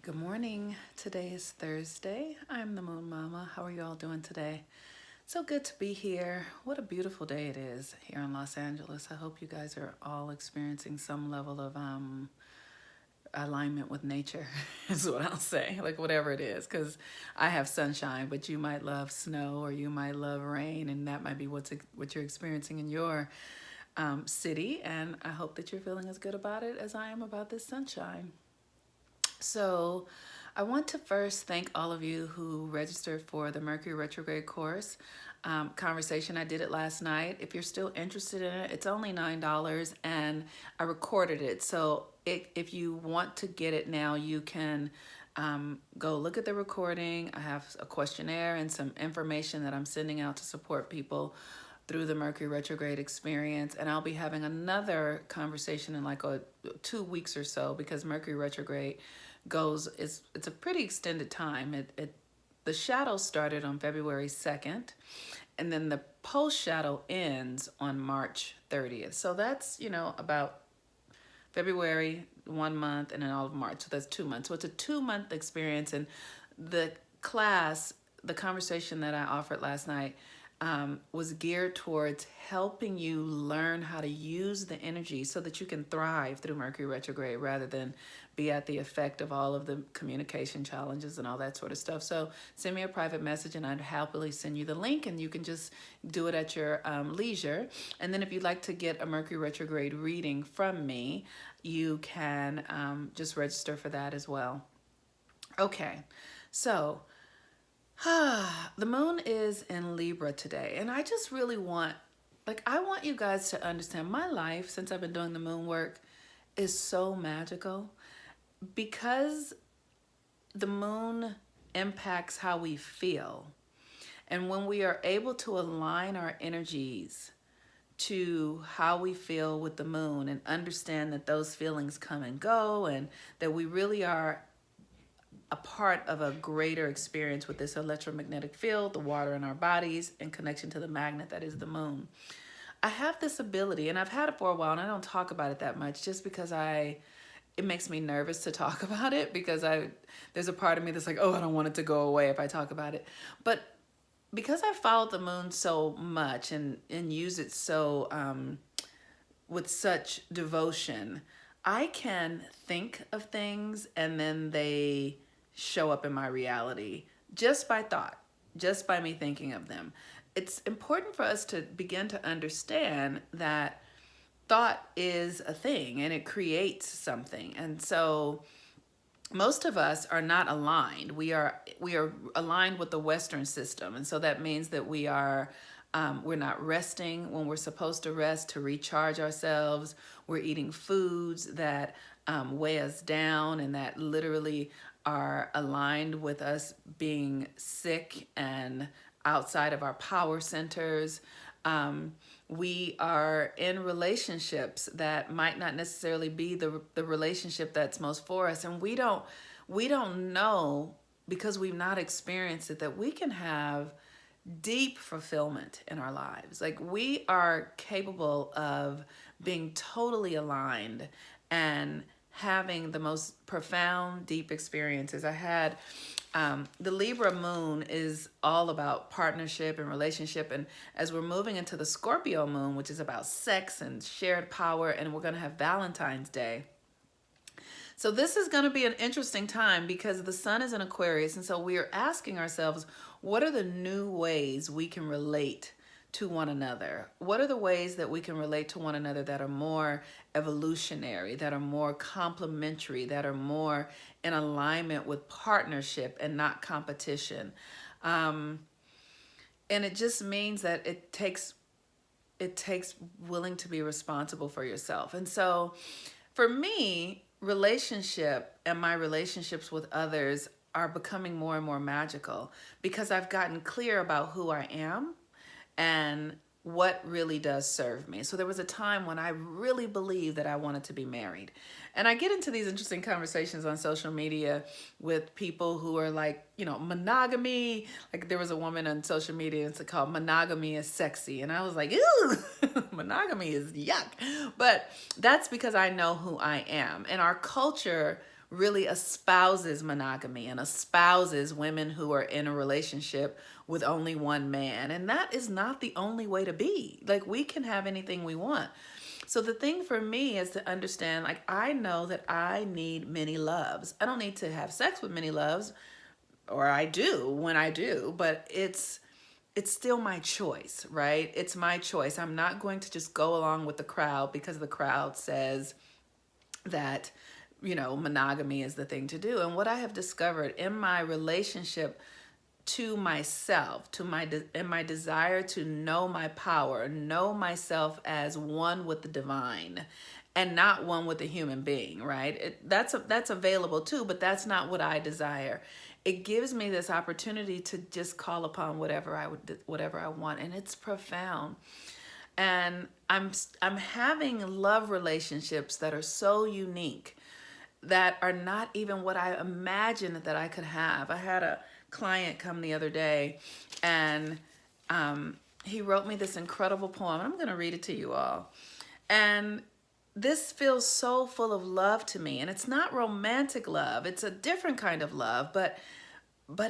Good morning. Today is Thursday. I'm the Moon Mama. How are you all doing today? So good to be here. What a beautiful day it is here in Los Angeles. I hope you guys are all experiencing some level of alignment with nature is what I'll say, like whatever it is, because I have sunshine, but you might love snow or you might love rain, and that might be what you're experiencing in your city. And I hope that you're feeling as good about it as I am about this sunshine. So I want to first thank all of you who registered for the Mercury Retrograde course conversation. I did it last night. If you're still interested in it, it's only $9 and I recorded it. So if you want to get it now, you can go look at the recording. I have a questionnaire and some information that I'm sending out to support people through the Mercury retrograde experience. And I'll be having another conversation in like 2 weeks or so, because Mercury retrograde it's a pretty extended time. The shadow started on February 2nd, and then the post shadow ends on March 30th. So that's, about February, 1 month, and then all of March. So that's 2 months. So it's a 2 month experience. And the the conversation that I offered last night was geared towards helping you learn how to use the energy so that you can thrive through Mercury retrograde rather than be at the effect of all of the communication challenges and all that sort of stuff. So send me a private message and I'd happily send you the link, and you can just do it at your leisure. And then if you'd like to get a Mercury retrograde reading from me, you can just register for that as well. Okay, so the moon is in Libra today, and I just really I want you guys to understand my life since I've been doing the moon work is so magical because the moon impacts how we feel. And when we are able to align our energies to how we feel with the moon and understand that those feelings come and go, and that we really are a part of a greater experience with this electromagnetic field, the water in our bodies, and connection to the magnet that is the moon. I have this ability, and I've had it for a while, and I don't talk about it that much just because it makes me nervous to talk about it, because there's a part of me that's like, oh, I don't want it to go away if I talk about it. But because I followed the moon so much and use it so with such devotion, I can think of things and then they show up in my reality just by thought, just by me thinking of them. It's important for us to begin to understand that thought is a thing and it creates something. And so most of us are not aligned. We are aligned with the Western system, and so that means that we're not resting when we're supposed to rest to recharge ourselves. We're eating foods that weigh us down and that literally are aligned with us being sick and outside of our power centers. We are in relationships that might not necessarily be the relationship that's most for us, and we don't know, because we've not experienced it, that we can have deep fulfillment in our lives. Like, we are capable of being totally aligned and having the most profound, deep experiences. I had the Libra moon is all about partnership and relationship. And as we're moving into the Scorpio moon, which is about sex and shared power, and we're going to have Valentine's Day. So this is going to be an interesting time because the sun is in Aquarius. And so we are asking ourselves, what are the new ways we can relate to one another? What are the ways that we can relate to one another that are more evolutionary, that are more complementary, that are more in alignment with partnership and not competition? And it just means that it takes willing to be responsible for yourself. And so for me, relationship and my relationships with others are becoming more and more magical because I've gotten clear about who I am and what really does serve me. So there was a time when I really believed that I wanted to be married. And I get into these interesting conversations on social media with people who are like, monogamy. Like, there was a woman on social media, it's called Monogamy is Sexy. And I was like, ew, monogamy is yuck. But that's because I know who I am. And our culture really espouses monogamy and espouses women who are in a relationship with only one man. And that is not the only way to be. Like, we can have anything we want. So the thing for me is to understand, like, I know that I need many loves. I don't need to have sex with many loves, or I do when I do, but it's still my choice, right? It's my choice. I'm not going to just go along with the crowd because the crowd says that, monogamy is the thing to do. And what I have discovered in my relationship to myself, in my desire to know my power, know myself as one with the divine and not one with a human being, right? That's available too, but that's not what I desire. It gives me this opportunity to just call upon whatever I want, and it's profound. And I'm having love relationships that are so unique, that are not even what I imagined that I could have. I had a client come the other day, and he wrote me this incredible poem. I'm going to read it to you all. And this feels so full of love to me. And it's not romantic love. It's a different kind of love, but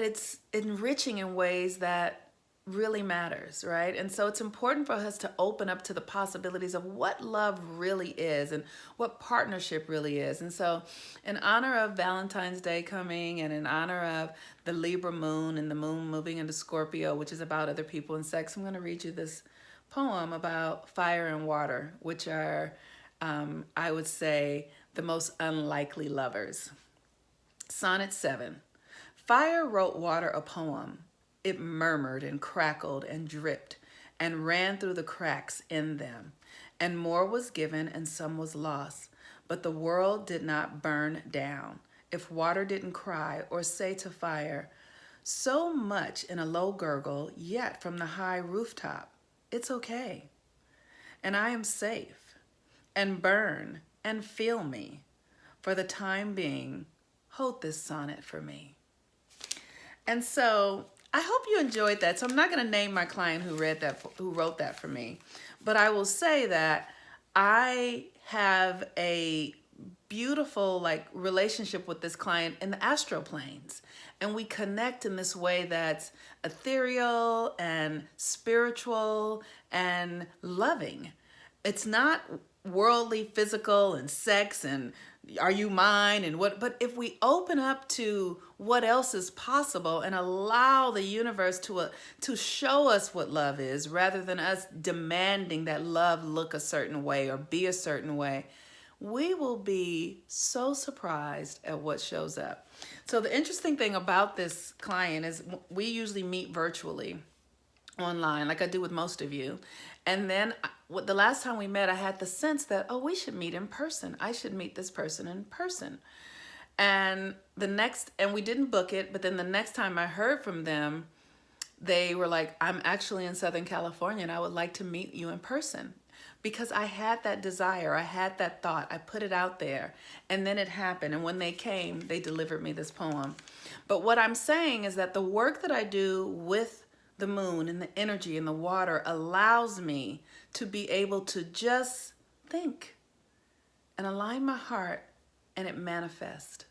it's enriching in ways that really matters, right? And so it's important for us to open up to the possibilities of what love really is and what partnership really is. And so in honor of Valentine's Day coming, and in honor of the Libra moon and the moon moving into Scorpio, which is about other people and sex, I'm going to read you this poem about fire and water, which are, I would say, the most unlikely lovers. Sonnet 7. Fire wrote water a poem. It murmured and crackled and dripped and ran through the cracks in them. And more was given and some was lost. But the world did not burn down. If water didn't cry or say to fire, so much in a low gurgle, yet from the high rooftop, it's okay. And I am safe. And burn and feel me. For the time being, hold this sonnet for me. And so I hope you enjoyed that. So I'm not going to name my client who wrote that for me, but I will say that I have a beautiful relationship with this client in the astral planes, and we connect in this way that's ethereal and spiritual and loving. It's not worldly, physical, and sex and are you mine and what, but if we open up to what else is possible and allow the universe to show us what love is, rather than us demanding that love look a certain way or be a certain way, we will be so surprised at what shows up. So the interesting thing about this client is we usually meet virtually online, like I do with most of you. And then the last time we met, I had the sense that, oh, we should meet in person. I should meet this person in person. And we didn't book it, but then the next time I heard from them, they were like, I'm actually in Southern California and I would like to meet you in person. Because I had that desire, I had that thought, I put it out there, and then it happened. And when they came, they delivered me this poem. But what I'm saying is that the work that I do with the moon and the energy and the water allows me to be able to just think and align my heart, and it manifests.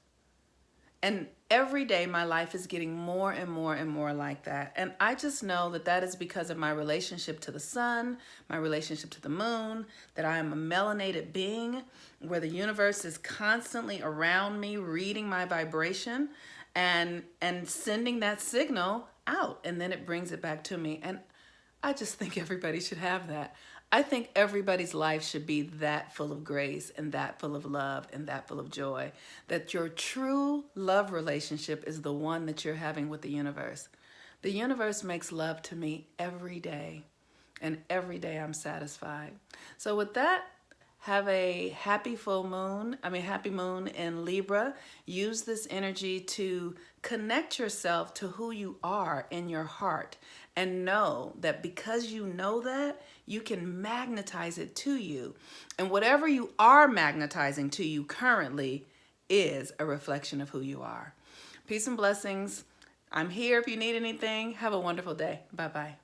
And every day my life is getting more and more and more like that. And I just know that that is because of my relationship to the sun, my relationship to the moon, that I am a melanated being where the universe is constantly around me, reading my vibration and sending that signal out, and then it brings it back to me. And I just think everybody should have that. I think everybody's life should be that full of grace and that full of love and that full of joy, that your true love relationship is the one that you're having with the universe. The universe makes love to me every day, and every day I'm satisfied. So with that, have a happy happy moon in Libra. Use this energy to connect yourself to who you are in your heart, and know that because you know that, you can magnetize it to you. And whatever you are magnetizing to you currently is a reflection of who you are. Peace and blessings. I'm here if you need anything. Have a wonderful day. Bye-bye.